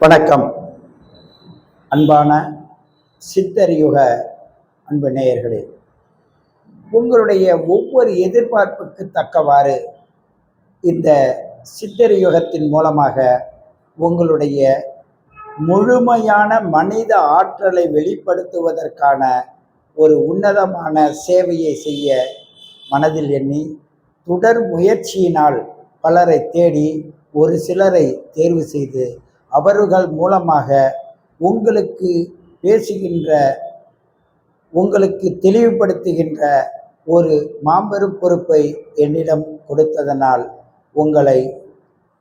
வணக்கம். அன்பான சித்தரியுக அன்பு நேயர்களே, உங்களுடைய ஒவ்வொரு எதிர்பார்ப்புக்கு தக்கவாறு இந்த சித்தரியுகத்தின் மூலமாக உங்களுடைய முழுமையான மனித ஆற்றலை வெளிப்படுத்துவதற்கான ஒரு உன்னதமான சேவையை செய்ய மனதில் எண்ணி தொடர் முயற்சியினால் பலரை தேடி ஒரு சிலரை தேர்வு செய்து அவர்கள் மூலமாக உங்களுக்கு பேசுகின்ற, உங்களுக்கு தெளிவுபடுத்துகின்ற ஒரு மாபெரும் பொறுப்பை என்னிடம் கொடுத்ததனால் உங்களை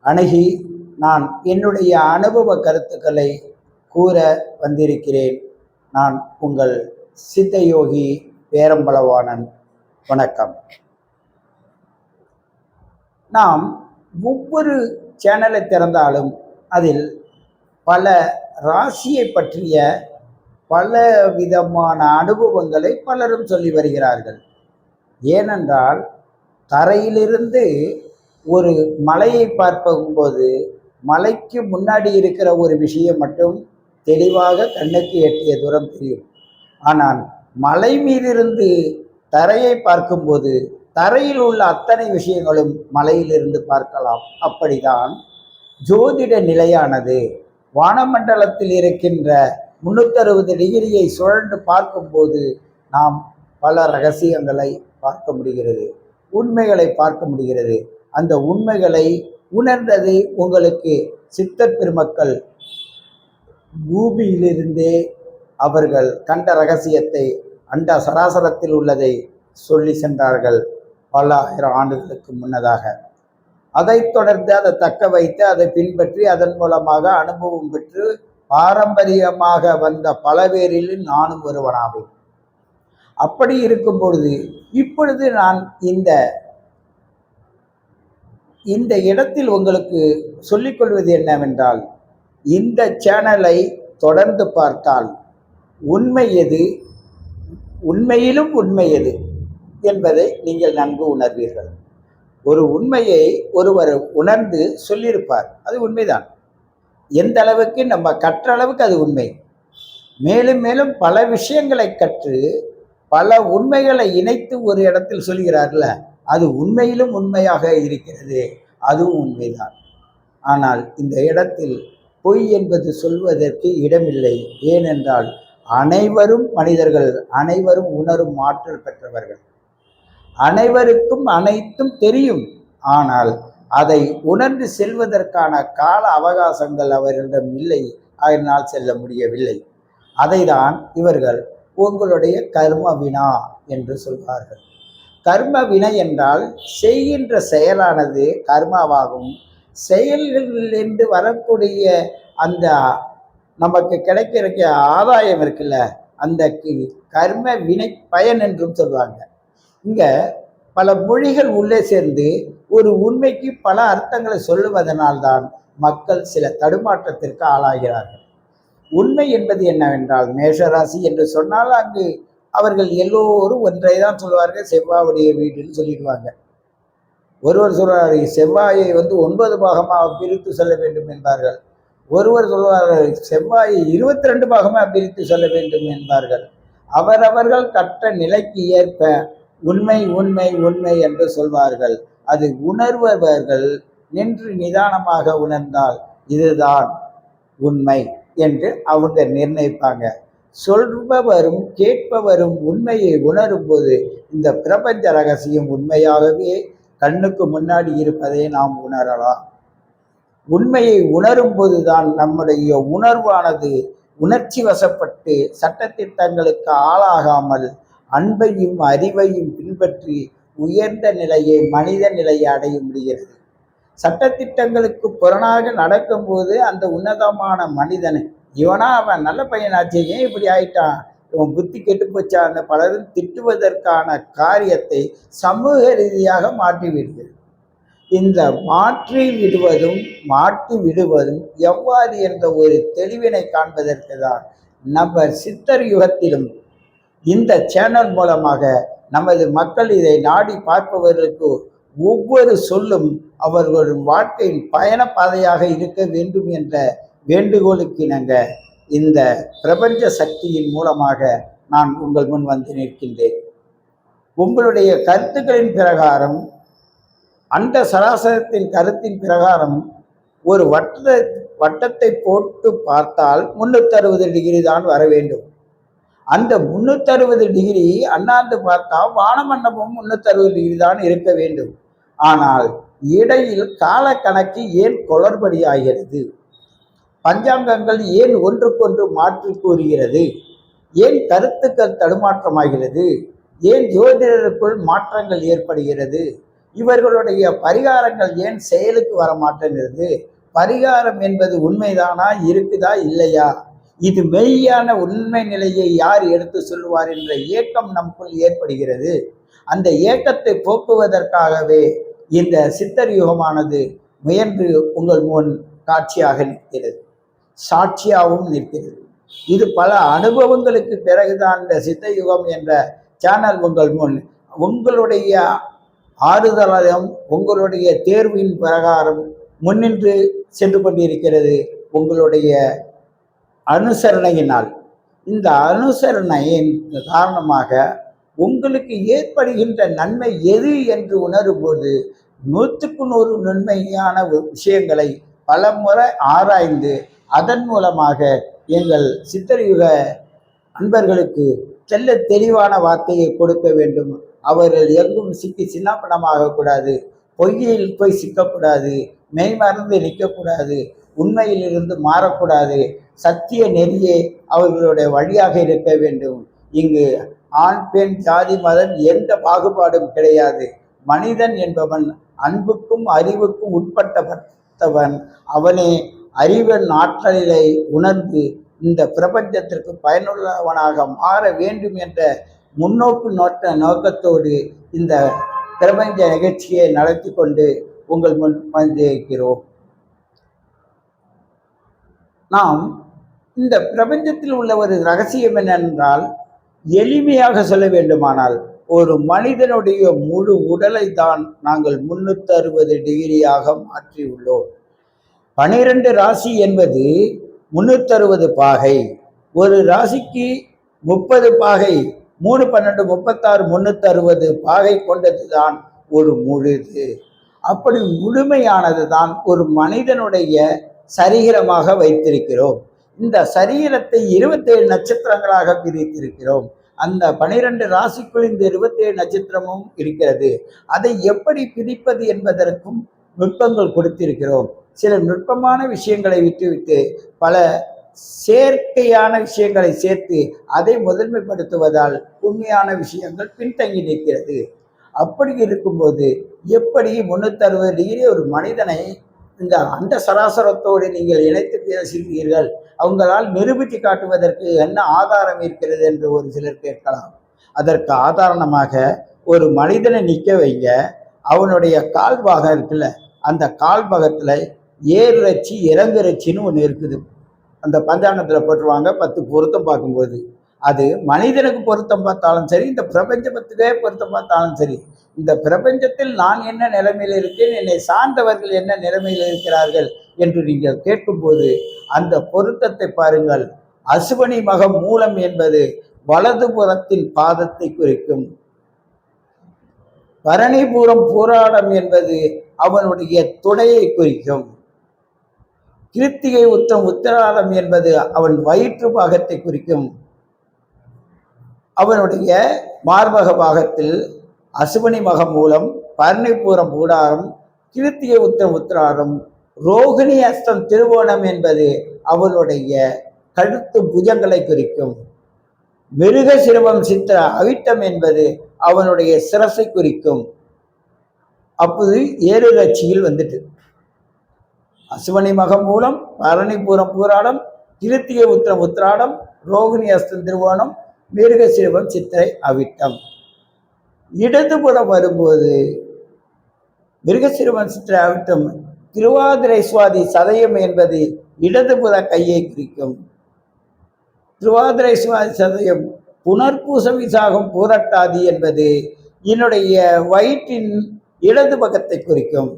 அணுகி நான் என்னுடைய அனுபவ கருத்துக்களை கூற வந்திருக்கிறேன். நான் உங்கள் சித்தயோகி பேரம்பலவாணன். வணக்கம். நாம் ஒவ்வொரு சேனலை திறந்தாலும் அதில் பல ராசியை பற்றிய பல விதமான அனுபவங்களை பலரும் சொல்லி வருகிறார்கள். ஏனென்றால் தரையிலிருந்து ஒரு மலையை பார்க்கும்போது மலைக்கு முன்னாடி இருக்கிற ஒரு விஷயம் மட்டும் தெளிவாக கண்ணுக்கு எட்டிய தூரம் தெரியும். ஆனால் மலை மீதிருந்து தரையை பார்க்கும்போது தரையில் உள்ள அத்தனை விஷயங்களும் மலையிலிருந்து பார்க்கலாம். அப்படிதான் ஜோதிட நிலையானது வானமண்டலத்தில் இருக்கின்ற 360 டிகிரியை சுழன்று பார்க்கும்போது நாம் பல ரகசியங்களை பார்க்க முடிகிறது, உண்மைகளை பார்க்க முடிகிறது. அந்த உண்மைகளை உணர்ந்தது உங்களுக்கு சித்தர் பெருமக்கள் பூமியிலிருந்தே அவர்கள் கண்ட ரகசியத்தை அண்ட சராசரத்தில் உள்ளதை சொல்லி சென்றார்கள் பல ஆயிரம் ஆண்டுகளுக்கு முன்னதாக. அதைத் தொடர்ந்து அதை தக்க வைத்து அதை பின்பற்றி அதன் மூலமாக அனுபவம் பெற்று பாரம்பரியமாக வந்த பல பேரில் நானும் ஒருவனாவேன். அப்படி இருக்கும் பொழுது இப்பொழுது நான் இந்த இடத்தில் உங்களுக்கு சொல்லிக்கொள்வது என்னவென்றால், இந்த சேனலை தொடர்ந்து பார்த்தால் உண்மை எது, உண்மையிலும் உண்மை எது என்பதை நீங்கள் நன்கு உணர்வீர்கள். ஒரு உண்மையை ஒருவர் உணர்ந்து சொல்லியிருப்பார், அது உண்மைதான். எந்த அளவுக்கு நம்ம கற்ற அளவுக்கு அது உண்மை. மேலும் மேலும் பல விஷயங்களை கற்று பல உண்மைகளை இணைத்து ஒரு இடத்தில் சொல்கிறார்ல, அது உண்மையிலும் உண்மையாக இருக்கிறது, அதுவும் உண்மைதான். ஆனால் இந்த இடத்தில் பொய் என்பது சொல்வதற்கு இடமில்லை. ஏனென்றால் அனைவரும் மனிதர்கள், அனைவரும் உணரும் ஆற்றல் பெற்றவர்கள், அனைவருக்கும் அனைத்தும் தெரியும். ஆனால் அதை உணர்ந்து செல்வதற்கான கால அவகாசங்கள் அவரிடம் இல்லை, அதனால் செல்ல முடியவில்லை. அதைதான் இவர்கள் உங்களுடைய கர்ம வினா என்று சொல்வார்கள். கர்ம வினை என்றால் செய்கின்ற செயலானது கர்மாவாகும். செயல்களிலிருந்து வரக்கூடிய அந்த நமக்கு கிடைக்கிற ஆதாயம் இருக்குல்ல, அந்த கர்ம வினை பயன் என்றும் சொல்லுவாங்க. இங்க பல மொழிகள் உள்ளே சேர்ந்து ஒரு உண்மைக்கு பல அர்த்தங்களை சொல்லுவதனால்தான் மக்கள் சில தடுமாற்றத்திற்கு ஆளாகிறார்கள். உண்மை என்பது என்னவென்றால், மேஷராசி என்று சொன்னால் அங்கு அவர்கள் எல்லோரும் ஒன்றை தான் சொல்வார்கள், செவ்வாயுடைய வீடுன்னு சொல்லிடுவாங்க. ஒருவர் சொல்வார் செவ்வாயை 9 பாகமாக பிரித்து சொல்ல வேண்டும் என்பார்கள். ஒருவர் சொல்வார்கள் செவ்வாயை 22 பாகமாக பிரித்து சொல்ல வேண்டும் என்பார்கள். அவரவர்கள் கற்ற நிலைக்கு ஏற்ப உண்மை உண்மை உண்மை என்று சொல்வார்கள். அது உணர்பவர்கள் நின்று நிதானமாக உணர்ந்தால் இதுதான் உண்மை என்று அவங்க நிர்ணயிப்பாங்க. சொல்பவரும் கேட்பவரும் உண்மையை உணரும் போது இந்த பிரபஞ்ச ரகசியம் உண்மையாகவே கண்ணுக்கு முன்னாடி இருப்பதை நாம் உணரலாம். உண்மையை உணரும் போதுதான் நம்முடைய உணர்வானது உணர்ச்சி வசப்பட்டு சட்டத்திட்டங்களுக்கு ஆளாகாமல் அன்பையும் அறிவையும் பின்பற்றி உயர்ந்த நிலையை, மனித நிலையை அடைய முடிகிறது. சட்டத்திட்டங்களுக்கு புறனாக நடக்கும்போது அந்த உன்னதமான மனிதன் இவனா அவன் நல்ல பையனாச்சு, ஏன் இப்படி ஆயிட்டான், இவன் புத்தி கெட்டு போச்சா, அந்த பலரும் திட்டுவதற்கான காரியத்தை சமூக ரீதியாக மாற்றி விடுகிறது. இந்த மாற்றி விடுவதும் எவ்வாறு என்ற ஒரு தெளிவினை காண்பதற்கு தான் நம்ம சித்தர் யுகத்திலும் இந்த சேனல் மூலமாக நமது மக்கள் இதை நாடி பார்ப்பவர்களுக்கு ஒவ்வொரு சொல்லும் அவர்களின் வாழ்க்கையின் பயண பாதையாக இருக்க வேண்டும் என்ற வேண்டுகோளுக்கு இணங்க இந்த பிரபஞ்ச சக்தியின் மூலமாக நான் உங்கள் முன் வந்து நிற்கின்றேன். உங்களுடைய கருத்துக்களின் பிரகாரம், அந்த சராசரத்தின் கருத்தின் பிரகாரம் ஒரு வட்டத்தை போட்டு பார்த்தால் 360 டிகிரி தான் வர வேண்டும். அந்த 360 டிகிரி அண்ணாந்து பார்த்தால் வானமண்டபம் 360 டிகிரி தான் இருக்க வேண்டும். ஆனால் இடையில் காலக்கணக்கு ஏன் குளறுபடியாகிறது? பஞ்சாங்கங்கள் ஏன் ஒன்றுக்கொன்று மாற்றி கூறுகிறது? ஏன் கருத்துக்கள் தடுமாற்றமாகிறது? ஏன் ஜோதிடருக்குள் மாற்றங்கள் ஏற்படுகிறது? இவர்களுடைய பரிகாரங்கள் ஏன் செயலுக்கு வர மாட்டேங்கிறது? பரிகாரம் என்பது உண்மைதானா, இருக்குதா, இல்லையா? இது மெய்யான உண்மை நிலையை யார் எடுத்து சொல்லுவார் என்ற ஏக்கம் நமக்குள் ஏற்படுகிறது. அந்த ஏக்கத்தை போக்குவதற்காகவே இந்த சித்தர் யுகமானது முயன்று உங்கள் முன் காட்சியாக நிற்கிறது, சாட்சியாகவும் நிற்கிறது. இது பல அனுபவங்களுக்கு பிறகுதான் இந்த சித்த யுகம் என்ற சேனல் உங்கள் முன் உங்களுடைய ஆறுதலும் உங்களுடைய தேர்வின் பிரகாரம் முன்னின்று சென்று கொண்டிருக்கிறது. உங்களுடைய அனுசரணையினால், இந்த அனுசரணையின் காரணமாக உங்களுக்கு ஏற்படுகின்ற நன்மை எது என்று உணரும்போது 100க்கு 100 நன்மையான விஷயங்களை பல முறை ஆராய்ந்து அதன் மூலமாக எங்கள் சித்தர்யுக அன்பர்களுக்கு தெல்ல தெளிவான வார்த்தையை கொடுக்க வேண்டும். அவர்கள் எங்கும் சிக்கி சின்னப்பணமாக கூடாது, பொய்யில் போய் சிக்கக்கூடாது, மெய்மறந்து நிற்கக்கூடாது, உண்மையிலிருந்து மாறக்கூடாது, சத்திய நெறியே அவர்களுடைய வழியாக இருக்க வேண்டும். இங்கு ஆண் பெண் ஜாதி மதம் எந்த பாகுபாடும் கிடையாது. மனிதன் என்பவன் அன்புக்கும் அறிவுக்கும் உட்பட்டவன். அவனே அறிவன் ஆற்றலை உணர்ந்து இந்த பிரபஞ்சத்திற்கு பயனுள்ளவனாக மாற வேண்டும் என்ற முன்னோக்கு நோக்கத்தோடு இந்த பிரபஞ்ச நிகழ்ச்சியை நடத்தி கொண்டு உங்கள் முன் வந்திருக்கிறோம். நாம் இந்த பிரபஞ்சத்தில் உள்ள ஒரு ரகசியம் என்னென்றால், எளிமையாக சொல்ல வேண்டுமானால், ஒரு மனிதனுடைய முழு உடலை தான் நாங்கள் 360 டிகிரியாக மாற்றியுள்ளோம். 12 ராசி என்பது 360 பாகை. ஒரு ராசிக்கு 30 பாகை, 3 12 36 360 பாகை கொண்டது தான் ஒரு முழுது. அப்படி முழுமையானது தான் ஒரு மனிதனுடைய சரீரமாக வைத்திருக்கிறோம். இந்த சரீரத்தை 27 நட்சத்திரங்களாக பிரித்திருக்கிறோம். அந்த 12 ராசிக்குள் இந்த 27 நட்சத்திரமும் இருக்கிறது. அதை எப்படி பிரிப்பது என்பதற்கும் நுட்பங்கள் கொடுத்திருக்கிறோம். சில நுட்பமான விஷயங்களை விட்டுவிட்டு பல செயற்கையான விஷயங்களை சேர்த்து அதை முதன்மைப்படுத்துவதால் உண்மையான விஷயங்கள் பின்தங்கி நிற்கிறது. அப்படி இருக்கும்போது எப்படி 360 டிகிரி ஒரு மனிதனை இந்த அண்ட சராசரத்தோடு நீங்கள் இணைத்து பேசுகிறீர்கள், அவங்களால் நிரூபித்து காட்டுவதற்கு என்ன ஆதாரம் இருக்கிறது என்று ஒரு சிலர் கேட்கலாம். அதற்கு ஆதாரணமாக ஒரு மனிதனை நிற்க வைங்க, அவனுடைய கால்பாகம் இருக்குல்ல, அந்த கால்பாகத்தில் ஏறு ரச்சி இறங்கு ரச்சின்னு ஒன்று இருக்குது. அந்த பஞ்சாங்கத்தில் போட்டுருவாங்க. 10 பொருத்தம் பார்க்கும்போது அது மனிதனுக்கு பொருத்தம் பார்த்தாலும் சரி, இந்த பிரபஞ்சத்துக்கே பொருத்தம் பார்த்தாலும் சரி, இந்த பிரபஞ்சத்தில் நான் என்ன நிலைமையில் இருக்கேன், என்னை சார்ந்தவர்கள் என்ன நிலைமையில் இருக்கிறார்கள் என்று நீங்கள் கேட்கும்போது அந்த பொருத்தத்தை பாருங்கள். அசுவனி மகம் மூலம் என்பது வலதுபுறத்தின் பாதத்தை குறிக்கும். பரணிபுரம் போராடம் என்பது அவனுடைய துடையை குறிக்கும். கிருத்திகை உத்தம் உத்தராடம் என்பது அவன் வயிற்று பாகத்தை குறிக்கும். அவனுடைய மார்பக பாகத்தில் அசுவனி மகம் மூலம், பரணிபுரம் பூடாரம், கிருத்திகை உத்தம் உத்திராடம், ரோகிணி அஸ்தம் திருவோணம் என்பது அவனுடைய கழுத்து புஜங்களை குறிக்கும். மிருக சிரவம் சித்திர அவிட்டம் என்பது அவனுடைய சிரசை குறிக்கும். அப்போது 7 ரட்சியில் வந்துட்டு அசுவனி மகம் மூலம், பரணிபுரம் பூராடம், கிருத்திகை உத்திரம் உத்திராடம், ரோகிணி அஸ்தம் திருவோணம், மிருக சிரவம் சித்திரை அவிட்டம். இடதுபுறம் வரும்போது மிருகசிறுவன் சித்திரை அவிட்டம், திருவாதிரை சுவாதி சதயம் என்பது இடதுபுற கையை குறிக்கும். திருவாதிரை சுவாதி சதயம் புனர்பூச விசாகம் பூரட்டாதி என்பது என்னுடைய வயிற்றின் இடது பக்கத்தை குறிக்கும்.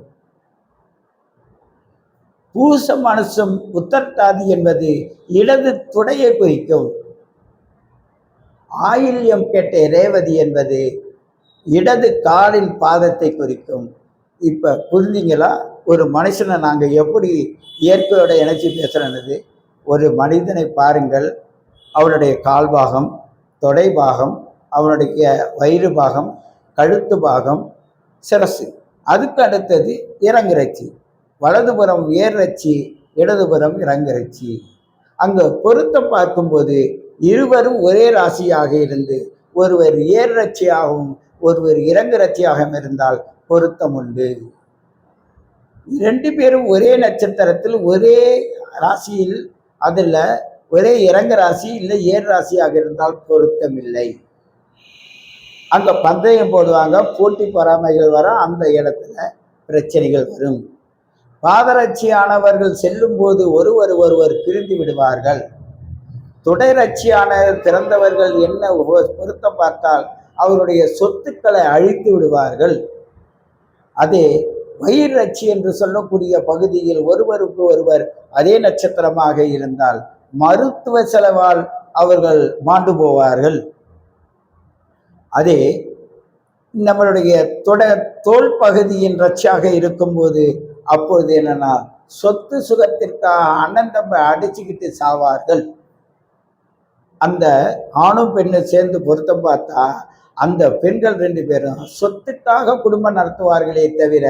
பூசம் அனுசம் உத்தரட்டாதி என்பது இடது துடையை குறிக்கும். ஆயில்யம் கேட்ட ரேவதி என்பது இடது காலின் பாதத்தை குறிக்கும். இப்ப புரிஞ்சிங்களா? ஒரு மனுஷனை நாங்க எப்படி இயற்கையோட இணைச்சி பேசுறது? ஒரு மனிதனை பாருங்கள், அவனுடைய கால் பாகம், தொடை பாகம், அவனுடைய வயிறு பாகம், கழுத்து பாகம், சிரசு, அதுக்கு அடுத்தது இறங்குறச்சி, வலதுபுறம் ஏர்றச்சி, இடதுபுறம் இறங்குறச்சி. அங்க பொருத்தம் பார்க்கும்போது இருவரும் ஒரே ராசியாக இருந்து ஒருவர் ஏர்றச்சியாகவும் ஒருவர் இறங்குறச்சியாகவும் இருந்தால் பொருத்தம் உண்டு. 2 பேரும் ஒரே நட்சத்திரத்தில் ஒரே ராசியில், அதுல ஒரே இறங்க ராசி இல்லை ஏர் ராசியாக இருந்தால் பொருத்தம் இல்லை. அங்க பந்தயம் போடுவாங்க, போட்டி பொறாமைகள் வரும், அந்த இடத்துல பிரச்சனைகள் வரும். பாதரட்சியானவர்கள் செல்லும் போது ஒருவர் பிரிந்து விடுவார்கள். துடைரட்சியான பிறந்தவர்கள் என்ன பொருத்தம் பார்த்தால் அவருடைய சொத்துக்களை அழித்து விடுவார்கள். அதே வயிறு ரட்சி என்று சொல்லக்கூடிய பகுதியில் ஒருவருக்கு ஒருவர் அதே நட்சத்திரமாக இருந்தால் மருத்துவ செலவால் அவர்கள் மாண்டு போவார்கள். அதே நம்மளுடைய தோல் பகுதியின் ரட்சியாக இருக்கும்போது அப்பொழுது என்னன்னா சொத்து சுகத்திற்காக அண்ணன் தம்பி அடிச்சுக்கிட்டு சாவார்கள். அந்த ஆணும் பெண்ணும் சேர்ந்து பொருத்தம் பார்த்தா அந்த பெண்கள் 2 பேரும் சொத்துக்காக குடும்பம் நடத்துவார்களே தவிர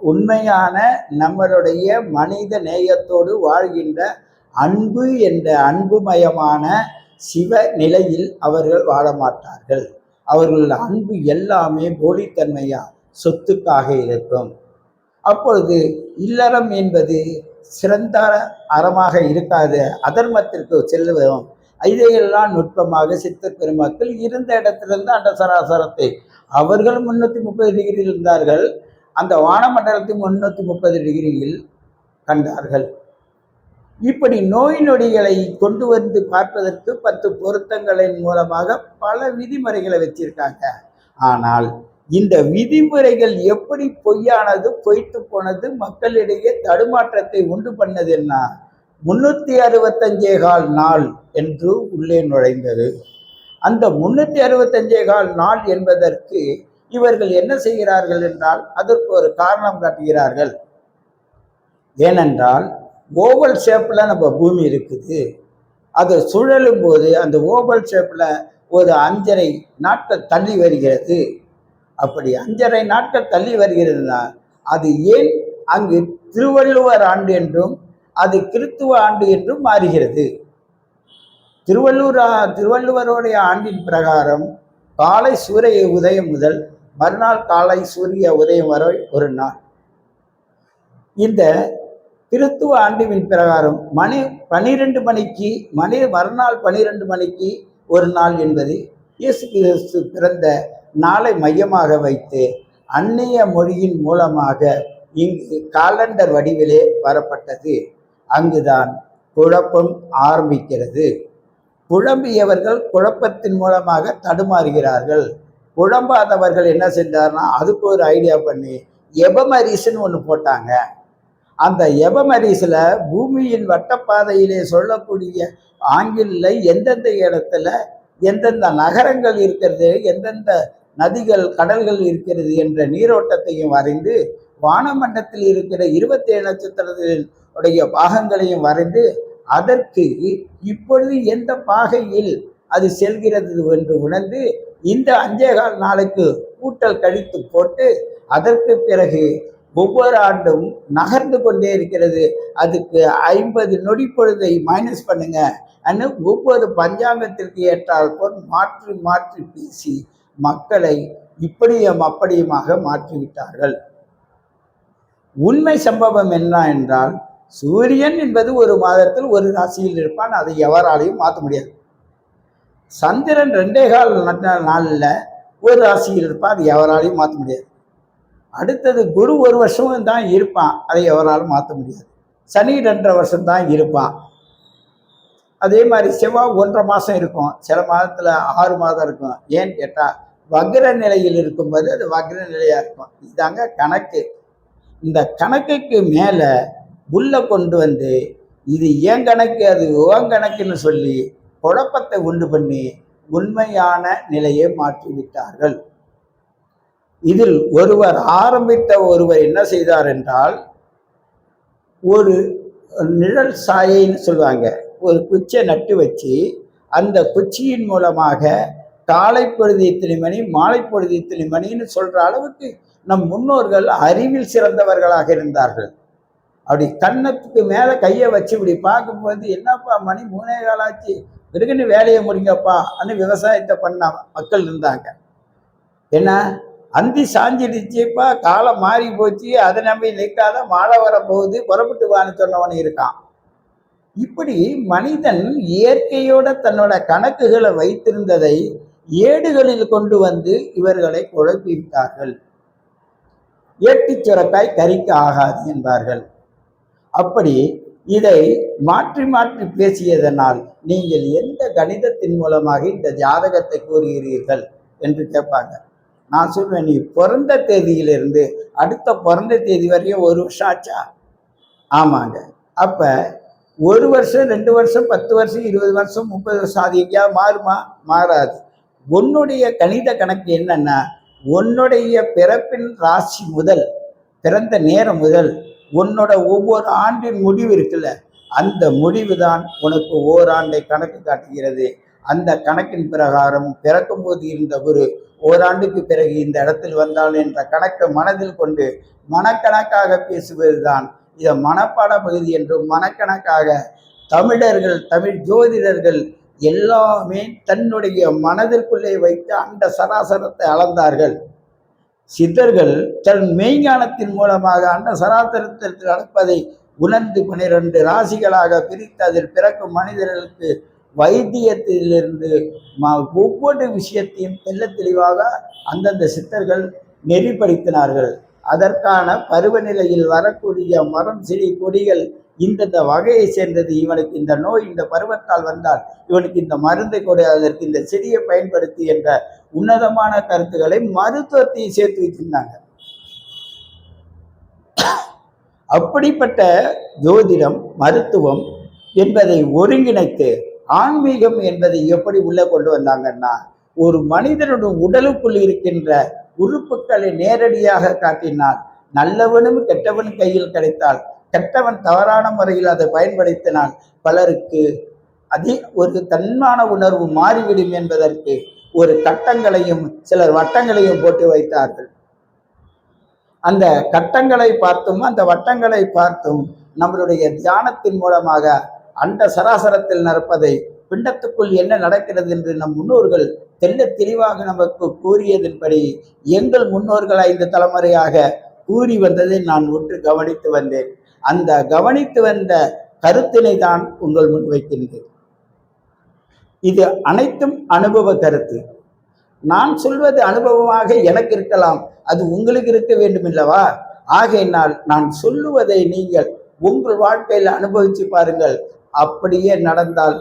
உண்மையான நம்மளுடைய மனித நேயத்தோடு வாழ்கின்ற அன்பு என்ற அன்புமயமான சிவ நிலையில் அவர்கள் வாழ மாட்டார்கள். அவர்கள் அன்பு எல்லாமே போலித்தன்மையா சொத்துக்காக இருக்கும். அப்பொழுது இல்லறம் என்பது சிறந்த அறமாக இருக்காது, அதர்மத்திற்கு செல்லுவோம். இதையெல்லாம் நுட்பமாக சித்தர் பெருமக்கள் இருந்த இடத்திலிருந்து அந்த சராசரத்தை அவர்கள் 330 டிகிரியில் இருந்தார்கள், அந்த வானமண்டலத்தை 330 டிகிரியில் கண்டார்கள். இப்படி நோய் நொடிகளை கொண்டு வந்து பார்ப்பதற்கு 10 பொருத்தங்களின் மூலமாக பல விதிமுறைகளை வச்சிருக்காங்க. ஆனால் இந்த விதிமுறைகள் எப்படி பொய்யானது, பொய்த்து போனது, மக்களிடையே தடுமாற்றத்தை உண்டு பண்ணதுன்னா 365 நாள் என்று உள்ளே நுழைந்தது. அந்த 365 நாள் என்பதற்கு இவர்கள் என்ன செய்கிறார்கள் என்றால் அதற்கு ஒரு காரணம் காட்டுகிறார்கள். ஏனென்றால் ஓவல் ஷேப்ல நம்ம பூமி இருக்குது, அது சுழலும் போது அந்த ஓவல் ஷேப்ல ஒரு 5.5 நாட்கள் தள்ளி வருகிறது. அப்படி 5.5 நாட்கள் தள்ளி வருகிறதுனா அது ஏன் அங்கு திருவள்ளுவர் ஆண்டு என்றும் அது கிறித்துவ ஆண்டு என்றும் மாறுகிறது. திருவள்ளுவருடைய ஆண்டின் பிரகாரம் காலை சூரிய உதயம் முதல் மறுநாள் காலை சூரிய உதயம் வரை ஒரு நாள். இந்த கிறித்துவ ஆண்டின் பிரகாரம் மணி 12 மணிக்கு மறுநாள் 12 மணிக்கு ஒரு நாள் என்பது இயேசு கிறிஸ்து பிறந்த நாளை மையமாக வைத்து அந்நிய மொழியின் மூலமாக இங்கு காலண்டர் வடிவிலே வரப்பட்டது. அங்குதான் குழப்பம் ஆரம்பிக்கிறது. குழம்பியவர்கள் குழப்பத்தின் மூலமாக தடுமாறுகிறார்கள். குழம்பாதவர்கள் என்ன செஞ்சார்னா அதுக்கு ஒரு ஐடியா பண்ணி எபமரிஸ்ன்னு ஒன்று போட்டாங்க. அந்த எபமரிஸ்ல பூமியின் வட்டப்பாதையிலே சொல்லக்கூடிய ஆங்கில எந்தெந்த இடத்துல எந்தெந்த நகரங்கள் இருக்கிறது, எந்தெந்த நதிகள் கடல்கள் இருக்கிறது என்ற நீரோட்டத்தையும் வரைந்து வானமண்டலத்தில் இருக்கிற 27 நட்சத்திரத்தினுடைய பாகங்களையும் வரைந்து அதற்கு இப்பொழுது எந்த பாகையில் அது செல்கிறது என்று உணர்ந்து இந்த 5.25 நாளைக்கு கூட்டல் கழித்து போட்டு அதற்கு பிறகு ஒவ்வொரு ஆண்டும் நகர்ந்து கொண்டே இருக்கிறது. அதுக்கு 50 நொடி பொழுதை மைனஸ் பண்ணுங்க அன்னு ஒவ்வொரு பஞ்சாங்கத்திற்கு ஏற்றால் போல் மாற்றி மாற்றி பேசி மக்களை இப்படியும் அப்படியுமாக மாற்றிவிட்டார்கள். உண்மை சம்பவம் என்ன என்றால் சூரியன் என்பது ஒரு மாதத்தில் ஒரு ராசியில் இருப்பான், அதை எவராலையும் மாற்ற முடியாது. சந்திரன் 2.25 நாளில் ஒரு ராசியில் இருப்பான், அதை எவராலையும் மாற்ற முடியாது. அடுத்தது குரு ஒரு வருஷமும் தான் இருப்பான், அதை எவராலும் மாற்ற முடியாது. சனி 2.5 வருஷம் தான் இருப்பான். அதே மாதிரி செவ்வாய் 1.5 மாதம் இருக்கும், சில மாதத்தில் 6 மாதம் இருக்கும். ஏன்னு கேட்டால் வக்ர நிலையில் இருக்கும்போது அது வக்ர நிலையாக இருக்கும். இதாங்க கணக்கு. இந்த கணக்குக்கு மேலே உள்ள கொண்டு வந்து இது ஏன் கணக்கு அது ஓன் கணக்குன்னு சொல்லி குழப்பத்தை உண்டு பண்ணி உண்மையான நிலையை மாற்றிவிட்டார்கள். இதில் ஆரம்பித்த ஒருவர் என்ன செய்தார் என்றால், ஒரு நிழல் சாயைன்னு சொல்லுவாங்க, ஒரு குச்சியை நட்டு வச்சு அந்த குச்சியின் மூலமாக காலை பொழுது இத்தனை மணி, மாலை பொழுது இத்தனை மணின்னு சொல்ற அளவுக்கு நம் முன்னோர்கள் அறிவில் சிறந்தவர்களாக இருந்தார்கள். அப்படி கன்னத்துக்கு மேல கையை வச்சு இப்படி பார்க்கும்போது, என்னப்பா மணி 3:15 ஆச்சு, விடுக்குன்னு வேலையை முடிங்கப்பா அன்னு விவசாயத்தை பண்ண மக்கள் இருந்தாங்க. ஏன்னா அந்தி சாஞ்சிடுச்சுப்பா, காலம் மாறி போச்சு, அதை நம்பி நிற்காத, மழை வரப்போகுது, புறப்பட்டு வான்னு சொன்னவன் இருக்கான். இப்படி மனிதன் இயற்கையோட தன்னோட கணக்குகளை வைத்திருந்ததை ஏடுகளில் கொண்டு வந்து இவர்களை குழப்பிவிட்டார்கள். ஏட்டி சுரக்காய் கறிக்கு ஆகாது என்பார்கள். அப்படி இதை மாற்றி மாற்றி பேசியதனால் நீங்கள் எந்த கணிதத்தின் மூலமாக இந்த ஜாதகத்தை கூறுகிறீர்கள் என்று கேட்பாங்க. நான் சொல்வேன், நீ பிறந்த தேதியிலிருந்து அடுத்த பிறந்த தேதி வரையும் 1 வருஷம் ஆச்சா? ஆமாங்க. அப்ப 1 வருஷம், 2 வருஷம், 10 வருஷம், 20 வருஷம், 30 வருஷம் அது எங்கேயாவது மாறுமா? மாறாது. உன்னுடைய கணித கணக்கு என்னன்னா, உன்னுடைய பிறப்பின் ராசி முதல், பிறந்த நேரம் முதல், உன்னோட ஒவ்வொரு ஆண்டின் முடிவு இருக்குல்ல, அந்த முடிவு தான் உனக்கு ஓராண்டை கணக்கு காட்டுகிறது. அந்த கணக்கின் பிரகாரம் பிறக்கும் போது இருந்த ஒரு ஓராண்டுக்கு பிறகு இந்த இடத்தில் வந்தால் என்ற கணக்கை மனதில் கொண்டு மனக்கணக்காக பேசுவதுதான் இதை மனப்பாட பகுதி என்றும், மனக்கணக்காக தமிழர்கள், தமிழ் ஜோதிடர்கள் எல்லாமே தன்னுடைய மனதிற்குள்ளே வைத்து அந்த சராசரத்தை அளந்தார்கள். சித்தர்கள் தன் மெய்ஞானத்தின் மூலமாக அந்த சராசரத்தில் நடப்பதை உணர்ந்து 12 ராசிகளாக பிரித்து அதில் பிறக்கும் மனிதர்களுக்கு வைத்தியத்திலிருந்து ஒவ்வொரு விஷயத்தையும் தெல்ல தெளிவாக அந்தந்த சித்தர்கள் நெறிப்படுத்தினார்கள். அதற்கான பருவநிலையில் வரக்கூடிய மரம், செடி, கொடிகள் இந்தந்த வகையை சேர்ந்தது. இவனுக்கு இந்த நோய் இந்த பருவத்தால் வந்தால் இவனுக்கு இந்த மருந்தை கொடு, அதற்கு இந்த செடியை பயன்படுத்தி என்ற உன்னதமான கருத்துக்களை மருத்துவத்தையும் சேர்த்து வச்சிருந்தாங்க. அப்படிப்பட்ட ஜோதிடம், மருத்துவம் என்பதை ஒருங்கிணைத்து ஆன்மீகம் என்பதை எப்படி உள்ள கொண்டு வந்தாங்கன்னா, ஒரு மனிதனுடைய உடலுக்குள் இருக்கின்ற உறுப்புகளை நேரடியாக காட்டினால், நல்லவனும் கெட்டவன் கையில் கிடைத்தால், கெட்டவன் தவறான முறையில் அதை பயன்படுத்தினால் பலருக்கு ஒரு தன்மான உணர்வு மாறிவிடும் என்பதற்கு ஒரு கட்டங்களையும் சிலர் வட்டங்களையும் போட்டு வைத்தார்கள். அந்த கட்டங்களை பார்த்தும் அந்த வட்டங்களை பார்த்தும் நம்மளுடைய தியானத்தின் மூலமாக அந்த சராசரத்தில் நடப்பதை, பிண்டத்துக்குள் என்ன நடக்கிறது என்று நம் முன்னோர்கள் தெல்ல தெளிவாக நமக்கு கூறியதன்படி எங்கள் முன்னோர்கள் 5 தலைமுறையாக கூறி வந்ததை நான் ஒன்று கவனித்து வந்தேன். அந்த கவனித்து வந்த கருத்தினை தான் உங்கள் முன் வைக்கின்றேன். இது அனைத்தும் அனுபவ கருத்து. நான் சொல்வது அனுபவமாக எனக்கு இருக்கலாம், அது உங்களுக்கு இருக்க வேண்டும் இல்லவா? ஆகையினால் நான் சொல்லுவதை நீங்கள் உங்கள் வாழ்க்கையில் அனுபவித்து பாருங்கள். அப்படியே நடந்தால்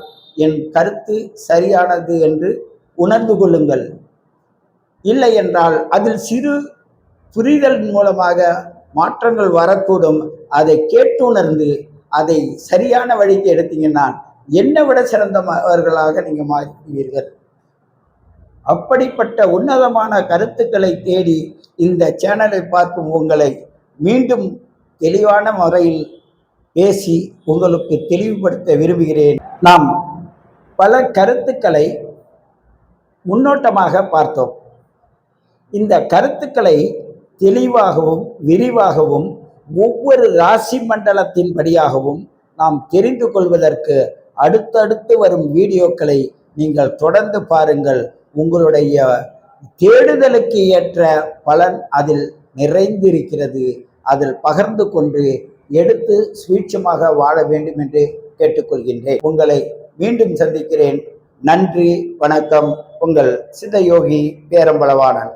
என் கருத்து சரியானது என்று உணர்ந்து கொள்ளுங்கள். இல்லை என்றால் அதில் சிறு புரிதல் மூலமாக மாற்றங்கள் வரக்கூடும். அதை கேட்டுணர்ந்து அதை சரியான வழிக்கு எடுத்தீங்கன்னா என்னை விட சிறந்தவர்களாக நீங்க மாறிடுவீர்கள். அப்படிப்பட்ட உன்னதமான கருத்துக்களை தேடி இந்த சேனலை பார்க்கும் உங்களை மீண்டும் தெளிவான முறையில் பேசி உங்களுக்கு தெளிவுபடுத்த விரும்புகிறேன். நாம் பல கருத்துக்களை முன்னோட்டமாக பார்த்தோம். இந்த கருத்துக்களை தெளிவாகவும் விரிவாகவும் ஒவ்வொரு ராசி மண்டலத்தின் படியாகவும் நாம் தெரிந்து கொள்வதற்கு அடுத்தடுத்து வரும் வீடியோக்களை நீங்கள் தொடர்ந்து பாருங்கள். உங்களுடைய தேடுதலுக்கு ஏற்ற பலன் அதில் நிறைந்திருக்கிறது. அதில் பகிர்ந்து கொண்டு எடுத்து சுவீட்சமாக வாழ வேண்டும் என்று கேட்டுக்கொள்கின்றேன். உங்களை மீண்டும் சந்திக்கிறேன். நன்றி, வணக்கம். உங்கள் சித்தயோகி பேரம்பளவாணன்.